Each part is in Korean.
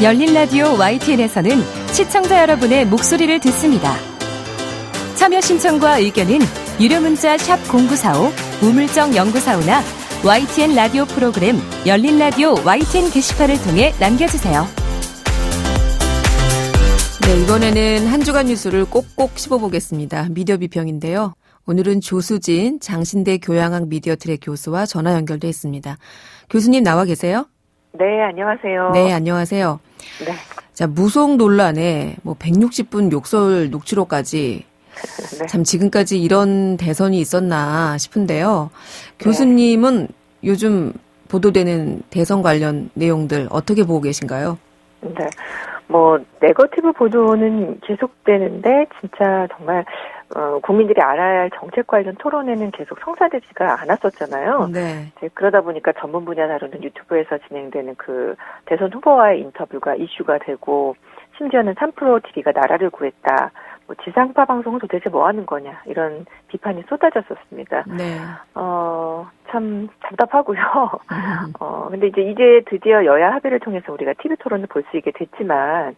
열린 라디오 YTN에서는 시청자 여러분의 목소리를 듣습니다. 참여 신청과 의견은 유료 문자 샵 0945, 우물정 0945나 YTN 라디오 프로그램 열린 라디오 YTN 게시판을 통해 남겨주세요. 네, 이번에는 한 주간 뉴스를 꼭꼭 씹어보겠습니다. 미디어 비평인데요. 오늘은 조수진 장신대 교양학 미디어 트랙 교수와 전화 연결돼 있습니다. 교수님 나와 계세요? 네, 안녕하세요. 네, 안녕하세요. 네. 자, 무속 논란에 160분 욕설 녹취록까지 네. 참 지금까지 이런 대선이 있었나 싶은데요. 교수님은 요즘 보도되는 대선 관련 내용들 어떻게 보고 계신가요? 네. 네거티브 보도는 계속되는데, 진짜 정말, 국민들이 알아야 할 정책 관련 토론회는 계속 성사되지가 않았었잖아요. 네. 그러다 보니까 전문 분야 다루는 유튜브에서 진행되는 그 대선 후보와의 인터뷰가 이슈가 되고, 심지어는 3프로 TV가 나라를 구했다. 지상파 방송은 도대체 뭐 하는 거냐. 이런 비판이 쏟아졌었습니다. 네. 참 답답하고요. 근데 이제 드디어 여야 합의를 통해서 우리가 TV 토론을 볼 수 있게 됐지만,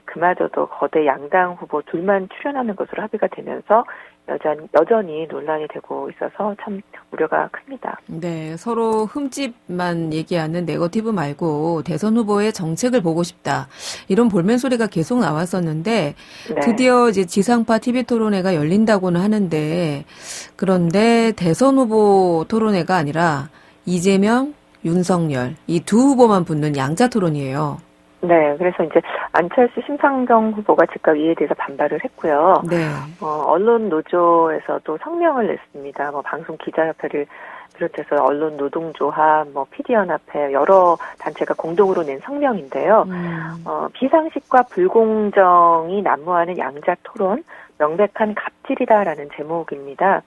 그마저도 거대 양당 후보 둘만 출연하는 것으로 합의가 되면서 여전히 논란이 되고 있어서 참 우려가 큽니다. 네, 서로 흠집만 얘기하는 네거티브 말고 대선 후보의 정책을 보고 싶다. 이런 볼멘 소리가 계속 나왔었는데 네. 드디어 이제 지상파 TV 토론회가 열린다고는 하는데 그런데 대선 후보 토론회가 아니라 이재명, 윤석열 이 두 후보만 붙는 양자 토론이에요. 네, 그래서 이제 안철수 심상정 후보가 즉각 이에 대해서 반발을 했고요. 네. 언론 노조에서도 성명을 냈습니다. 방송 기자협회를 비롯해서 언론 노동조합, PD연합회 여러 단체가 공동으로 낸 성명인데요. 비상식과 불공정이 난무하는 양자 토론, 명백한 갑질이다라는 제목입니다.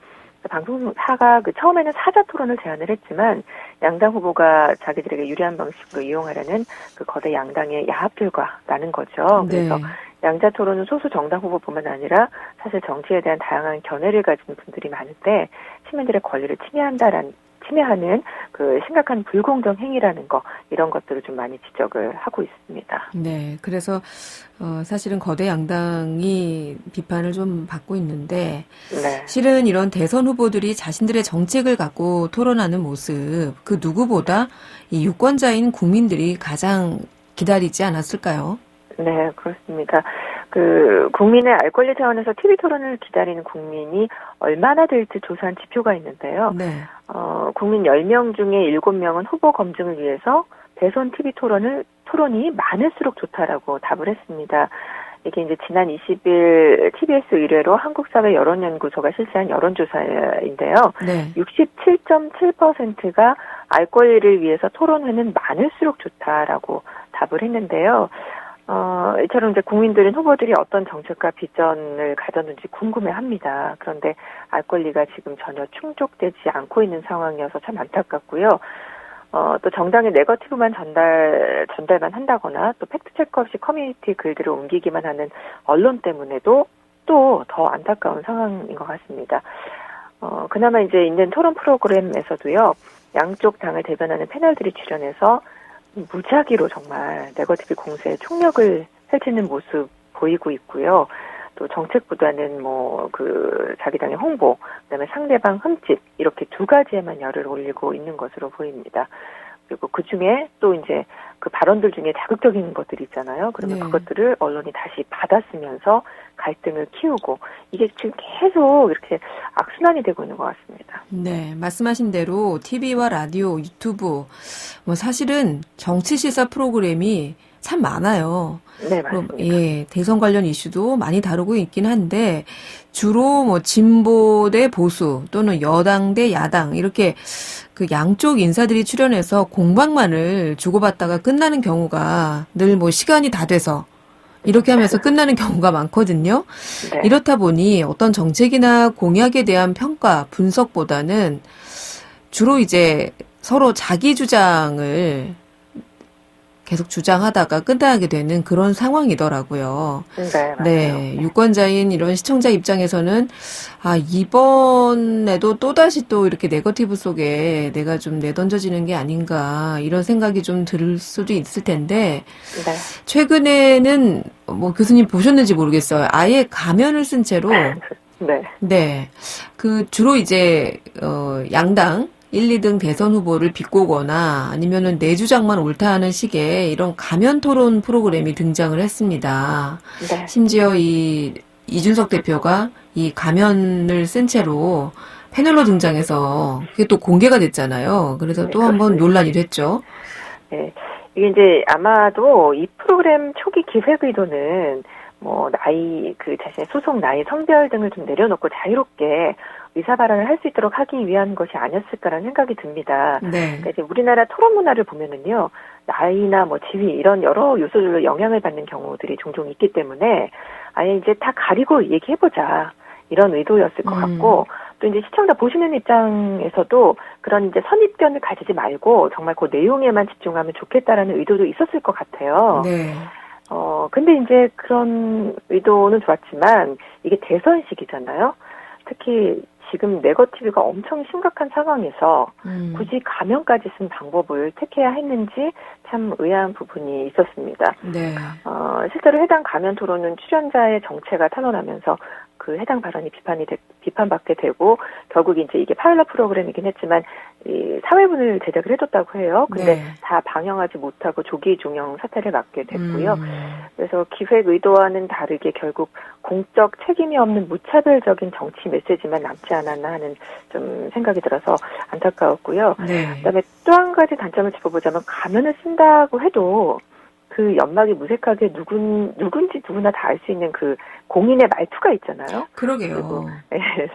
방송사가 처음에는 사자 토론을 제안을 했지만 양당 후보가 자기들에게 유리한 방식으로 이용하려는 그 거대 양당의 야합 결과라는 거죠. 그래서 네. 양자 토론은 소수 정당 후보뿐만 아니라 사실 정치에 대한 다양한 견해를 가진 분들이 많은데 시민들의 권리를 침해하는 그 심각한 불공정 행위라는 거 이런 것들을 좀 많이 지적을 하고 있습니다. 네, 그래서 사실은 거대 양당이 비판을 좀 받고 있는데 네. 실은 이런 대선 후보들이 자신들의 정책을 갖고 토론하는 모습 그 누구보다 이 유권자인 국민들이 가장 기다리지 않았을까요? 네, 그렇습니다. 국민의 알 권리 차원에서 TV 토론을 기다리는 국민이 얼마나 될지 조사한 지표가 있는데요. 네. 국민 10명 중에 7명은 후보 검증을 위해서 대선 TV 토론이 많을수록 좋다라고 답을 했습니다. 이게 이제 지난 20일 TBS 의뢰로 한국사회 여론연구소가 실시한 여론조사인데요. 네. 67.7%가 알 권리를 위해서 토론회는 많을수록 좋다라고 답을 했는데요. 이처럼 이제 국민들은 후보들이 어떤 정책과 비전을 가졌는지 궁금해합니다. 그런데 알 권리가 지금 전혀 충족되지 않고 있는 상황이어서 참 안타깝고요. 또 정당의 네거티브만 전달만 한다거나 또 팩트체크 없이 커뮤니티 글들을 옮기기만 하는 언론 때문에도 또 더 안타까운 상황인 것 같습니다. 그나마 이제 있는 토론 프로그램에서도요, 양쪽 당을 대변하는 패널들이 출연해서 무작위로 정말 네거티브 공세에 총력을 펼치는 모습 보이고 있고요. 또 정책보다는 자기 당의 홍보, 그다음에 상대방 흠집 이렇게 두 가지에만 열을 올리고 있는 것으로 보입니다. 그리고 그 중에 또 이제 그 발언들 중에 자극적인 것들이 있잖아요. 그러면 그것들을 언론이 다시 받아쓰면서 갈등을 키우고 이게 지금 계속 이렇게 악순환이 되고 있는 것 같습니다. 네, 말씀하신 대로 TV와 라디오, 유튜브 사실은 정치 시사 프로그램이 참 많아요. 네, 맞습니다. 예, 대선 관련 이슈도 많이 다루고 있긴 한데 주로 진보 대 보수 또는 여당 대 야당 이렇게 그 양쪽 인사들이 출연해서 공방만을 주고받다가 끝나는 경우가 늘 시간이 다 돼서 이렇게 하면서 끝나는 경우가 많거든요. 네. 이렇다 보니 어떤 정책이나 공약에 대한 평가, 분석보다는 주로 이제 서로 자기 주장을 계속 주장하다가 끝나게 되는 그런 상황이더라고요. 네, 맞아요. 네, 유권자인 이런 시청자 입장에서는 이번에도 또다시 또 이렇게 네거티브 속에 내가 좀 내던져지는 게 아닌가 이런 생각이 좀 들 수도 있을 텐데 네. 최근에는 뭐 교수님 보셨는지 모르겠어요. 아예 가면을 쓴 채로 네. 네. 주로 이제 양당 1, 2등 대선 후보를 비꼬거나 아니면은 내주장만 옳다 하는 식의 이런 가면 토론 프로그램이 등장을 했습니다. 네. 심지어 이준석 대표가 이 가면을 쓴 채로 패널로 등장해서 그게 또 공개가 됐잖아요. 그래서 네, 또 한 번 그렇습니다. 논란이 됐죠. 네. 이게 이제 아마도 이 프로그램 초기 기획 의도는 뭐 자신의 소속 나이, 성별 등을 좀 내려놓고 자유롭게 의사 발언을 할 수 있도록 하기 위한 것이 아니었을까라는 생각이 듭니다. 네. 그러니까 이제 우리나라 토론 문화를 보면은요, 나이나 뭐 지위 이런 여러 요소들로 영향을 받는 경우들이 종종 있기 때문에 아예 이제 다 가리고 얘기해보자 이런 의도였을 것 같고 또 이제 시청자 보시는 입장에서도 그런 이제 선입견을 가지지 말고 정말 그 내용에만 집중하면 좋겠다라는 의도도 있었을 것 같아요. 네. 근데 이제 그런 의도는 좋았지만 이게 대선 시기잖아요. 특히 지금 네거티브가 엄청 심각한 상황에서 굳이 가면까지 쓴 방법을 택해야 했는지 참 의아한 부분이 있었습니다. 네. 실제로 해당 가면 토론은 출연자의 정체가 탄원하면서 그 해당 발언이 비판받게 되고 결국 이제 이게 파일럿 프로그램이긴 했지만 이 사회분을 제작을 해뒀다고 해요. 근데 네. 다 방영하지 못하고 조기 종영 사태를 맞게 됐고요. 그래서 기획 의도와는 다르게 결국 공적 책임이 없는 무차별적인 정치 메시지만 남지 않았나 하는 좀 생각이 들어서 안타까웠고요. 네. 그다음에 또 한 가지 단점을 짚어보자면 가면을 쓴다고 해도 그 연막이 무색하게 누군지 누구나 다 알 수 있는 그 공인의 말투가 있잖아요. 그러게요. 그리고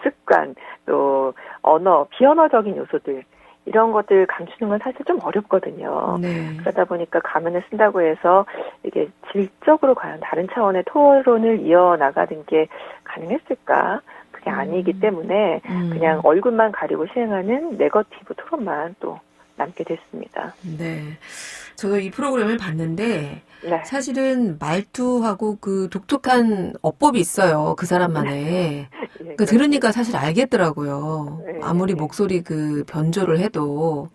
습관, 또 언어, 비언어적인 요소들 이런 것들 감추는 건 사실 좀 어렵거든요. 네. 그러다 보니까 가면을 쓴다고 해서 이게 질적으로 과연 다른 차원의 토론을 이어나가는 게 가능했을까? 그게 아니기 때문에 그냥 얼굴만 가리고 시행하는 네거티브 토론만 또 남게 됐습니다. 네. 저도 이 프로그램을 봤는데 네. 사실은 말투하고 그 독특한 어법이 있어요. 그 사람만의. 예, 들으니까 사실 알겠더라고요. 네, 아무리 네. 목소리 그 변조를 해도.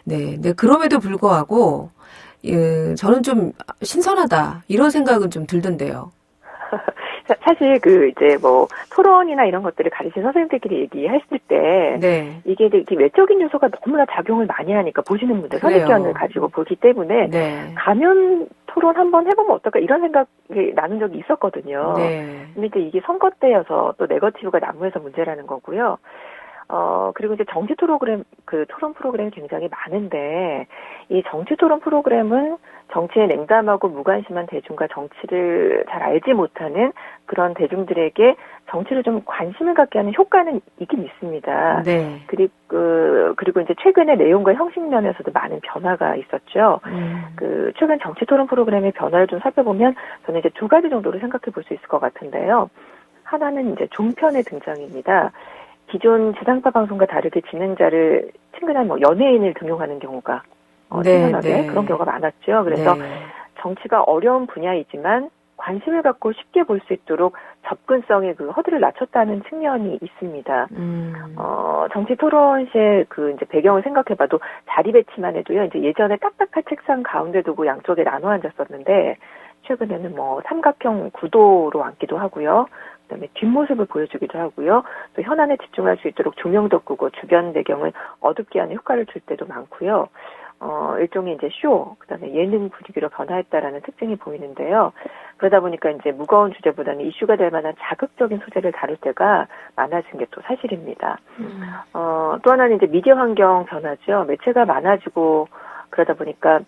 네. 네. 근데 그럼에도 불구하고 저는 좀 신선하다. 이런 생각은 좀 들던데요. 사실 이제 뭐 토론이나 이런 것들을 가르친 선생님들끼리 얘기했을 때 네. 이게 되게 외적인 요소가 너무나 작용을 많이 하니까 보시는 분들 그래요. 선입견을 가지고 보기 때문에 네. 가면 토론 한번 해보면 어떨까 이런 생각이 나는 적이 있었거든요. 네. 근데 이제 이게 선거 때여서 또 네거티브가 난무해서 문제라는 거고요. 그리고 이제 정치 토론 프로그램이 굉장히 많은데, 이 정치 토론 프로그램은 정치에 냉담하고 무관심한 대중과 정치를 잘 알지 못하는 그런 대중들에게 정치를 좀 관심을 갖게 하는 효과는 있긴 있습니다. 네. 그리고 이제 최근에 내용과 형식 면에서도 많은 변화가 있었죠. 최근 정치 토론 프로그램의 변화를 좀 살펴보면 저는 이제 두 가지 정도로 생각해 볼 수 있을 것 같은데요. 하나는 이제 종편의 등장입니다. 기존 지상파 방송과 다르게 진행자를 친근한 연예인을 등용하는 경우가 생겨나게 그런 경우가 많았죠. 그래서 정치가 어려운 분야이지만 관심을 갖고 쉽게 볼 수 있도록 접근성의 그 허들을 낮췄다는 측면이 있습니다. 정치 토론시의 이제 배경을 생각해봐도 자리 배치만 해도요. 이제 예전에 딱딱한 책상 가운데 두고 양쪽에 나눠 앉았었는데 최근에는 삼각형 구도로 앉기도 하고요. 그다음에 뒷모습을 보여주기도 하고요. 또 현안에 집중할 수 있도록 조명도 끄고 주변 배경을 어둡게 하는 효과를 줄 때도 많고요. 일종의 이제 쇼, 그다음에 예능 분위기로 변화했다라는 특징이 보이는데요. 그러다 보니까 이제 무거운 주제보다는 이슈가 될 만한 자극적인 소재를 다룰 때가 많아진 게 또 사실입니다. 또 하나는 이제 미디어 환경 변화죠. 매체가 많아지고 그러다 보니까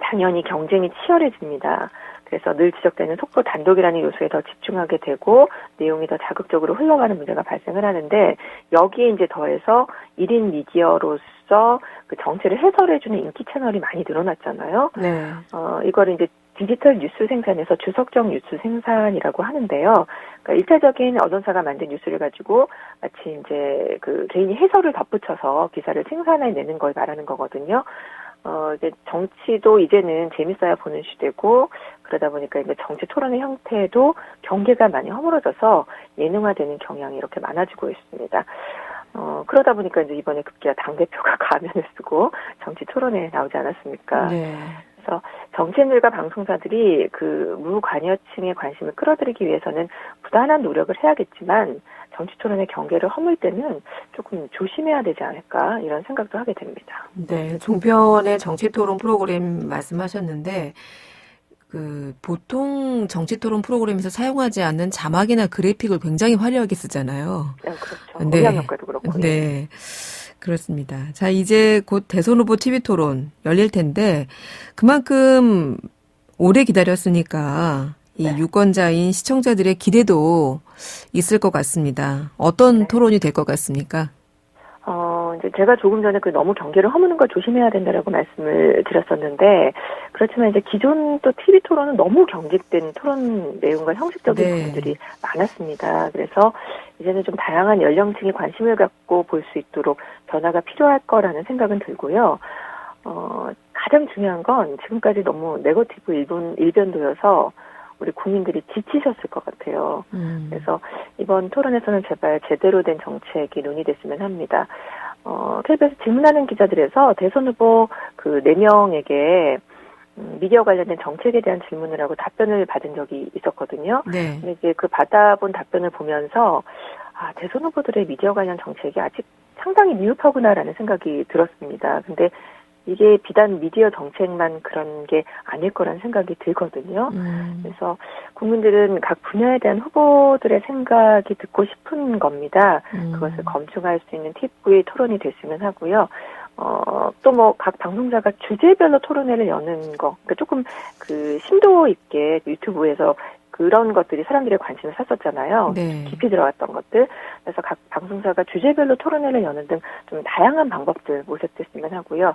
당연히 경쟁이 치열해집니다. 그래서 늘 지적되는 속보 단독이라는 요소에 더 집중하게 되고 내용이 더 자극적으로 흘러가는 문제가 발생을 하는데 여기에 이제 더해서 1인 미디어로서 그 정치를 해설해주는 인기 채널이 많이 늘어났잖아요. 네. 이거를 이제 디지털 뉴스 생산에서 주석적 뉴스 생산이라고 하는데요. 그러니까 일차적인 언론사가 만든 뉴스를 가지고 마치 이제 개인이 해설을 덧붙여서 기사를 생산해내는 걸 말하는 거거든요. 이제 정치도 이제는 재밌어야 보는 시대고, 그러다 보니까 이제 정치 토론의 형태도 경계가 많이 허물어져서 예능화되는 경향이 이렇게 많아지고 있습니다. 그러다 보니까 이제 이번에 급기야 당대표가 가면을 쓰고 정치 토론에 나오지 않았습니까? 네. 그래서 정치인들과 방송사들이 그 무관여층의 관심을 끌어들이기 위해서는 부단한 노력을 해야겠지만 정치 토론의 경계를 허물 때는 조금 조심해야 되지 않을까 이런 생각도 하게 됩니다. 네, 종편의 정치 토론 프로그램 말씀하셨는데 보통 정치 토론 프로그램에서 사용하지 않는 자막이나 그래픽을 굉장히 화려하게 쓰잖아요. 네, 그렇죠. 네. 음향 효과도 그렇고. 네. 그렇습니다. 자, 이제 곧 대선 후보 TV 토론 열릴 텐데 그만큼 오래 기다렸으니까 이 네. 유권자인 시청자들의 기대도 있을 것 같습니다. 어떤 토론이 될 것 같습니까? 이제 제가 조금 전에 너무 경계를 허무는 걸 조심해야 된다라고 말씀을 드렸었는데, 그렇지만 이제 기존 또 TV 토론은 너무 경직된 토론 내용과 형식적인 네. 부분들이 많았습니다. 그래서 이제는 좀 다양한 연령층이 관심을 갖고 볼 수 있도록 변화가 필요할 거라는 생각은 들고요. 가장 중요한 건 지금까지 너무 네거티브 일변도여서 우리 국민들이 지치셨을 것 같아요. 그래서 이번 토론에서는 제발 제대로 된 정책이 논의됐으면 합니다. KBS 질문하는 기자들에서 대선 후보 4명에게 미디어 관련된 정책에 대한 질문을 하고 답변을 받은 적이 있었거든요. 네. 근데 이제 그 받아본 답변을 보면서 대선 후보들의 미디어 관련 정책이 아직 상당히 미흡하구나라는 생각이 들었습니다. 근데 이게 비단 미디어 정책만 그런 게 아닐 거라는 생각이 들거든요. 그래서 국민들은 각 분야에 대한 후보들의 생각이 듣고 싶은 겁니다. 그것을 검증할 수 있는 TV 토론이 됐으면 하고요. 또 각 방송사가 주제별로 토론회를 여는 거, 그러니까 조금 심도 있게 유튜브에서 그런 것들이 사람들의 관심을 샀었잖아요. 네. 깊이 들어갔던 것들. 그래서 각 방송사가 주제별로 토론회를 여는 등 좀 다양한 방법들 모색됐으면 하고요.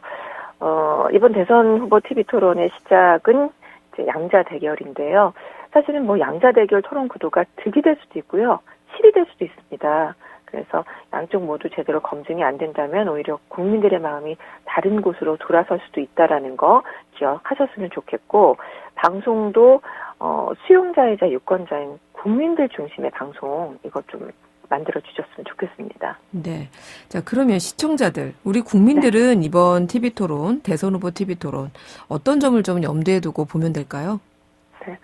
이번 대선 후보 TV 토론의 시작은 이제 양자 대결인데요. 사실은 양자 대결 토론 구도가 득이 될 수도 있고요. 실이 될 수도 있습니다. 그래서 양쪽 모두 제대로 검증이 안 된다면 오히려 국민들의 마음이 다른 곳으로 돌아설 수도 있다라는 거 기억하셨으면 좋겠고, 방송도 수용자이자 유권자인 국민들 중심의 방송 이거 좀 만들어 주셨으면 좋겠습니다. 네. 자, 그러면 시청자들, 우리 국민들은 네. 이번 TV 토론, 대선 후보 TV 토론 어떤 점을 좀 염두에 두고 보면 될까요? 네.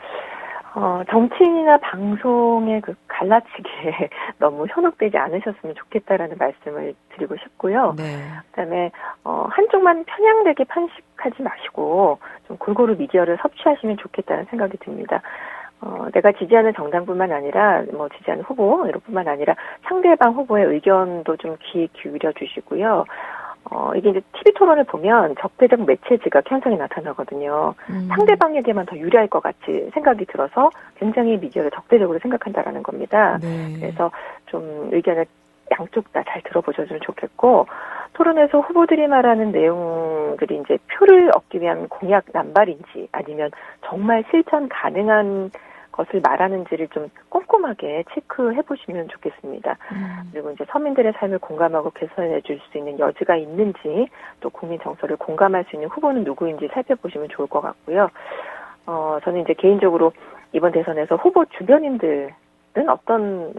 정치인이나 방송의 갈라치기에 너무 현혹되지 않으셨으면 좋겠다라는 말씀을 드리고 싶고요. 네. 그다음에 한쪽만 편향되게 편식하지 마시고 좀 골고루 미디어를 섭취하시면 좋겠다는 생각이 듭니다. 내가 지지하는 정당뿐만 아니라 지지하는 후보 이뿐만 아니라 상대방 후보의 의견도 좀 귀 기울여 주시고요. 이게 이제 TV 토론을 보면 적대적 매체 지각 현상이 나타나거든요. 상대방에게만 더 유리할 것 같이 생각이 들어서 굉장히 미디어를 적대적으로 생각한다라는 겁니다. 네. 그래서 좀 의견을 양쪽 다 잘 들어보셔주면 좋겠고, 토론에서 후보들이 말하는 내용들이 이제 표를 얻기 위한 공약 남발인지 아니면 정말 실천 가능한 것을 말하는지를 좀 꼼꼼하게 체크해 보시면 좋겠습니다. 그리고 이제 서민들의 삶을 공감하고 개선해 줄 수 있는 여지가 있는지, 또 국민 정서를 공감할 수 있는 후보는 누구인지 살펴보시면 좋을 것 같고요. 저는 이제 개인적으로 이번 대선에서 후보 주변인들은 어떤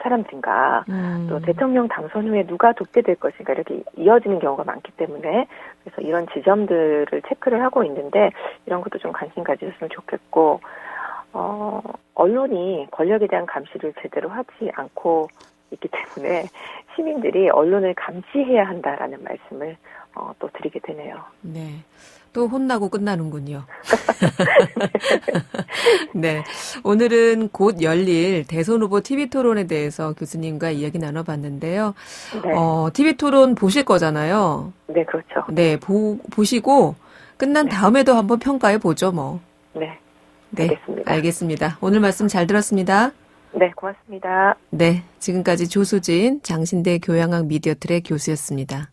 사람들인가, 또 대통령 당선 후에 누가 돕게 될 것인가 이렇게 이어지는 경우가 많기 때문에, 그래서 이런 지점들을 체크를 하고 있는데 이런 것도 좀 관심 가지셨으면 좋겠고, 언론이 권력에 대한 감시를 제대로 하지 않고 있기 때문에 시민들이 언론을 감시해야 한다라는 말씀을 또 드리게 되네요. 네. 또 혼나고 끝나는군요. 네. 오늘은 곧 열릴 대선 후보 TV 토론에 대해서 교수님과 이야기 나눠봤는데요. 네. TV 토론 보실 거잖아요. 네, 그렇죠. 네. 보시고 끝난 다음에도 한번 평가해 보죠, 뭐. 네. 네. 알겠습니다. 알겠습니다. 오늘 말씀 잘 들었습니다. 네, 고맙습니다. 네. 지금까지 조수진 장신대 교양학 미디어틀의 교수였습니다.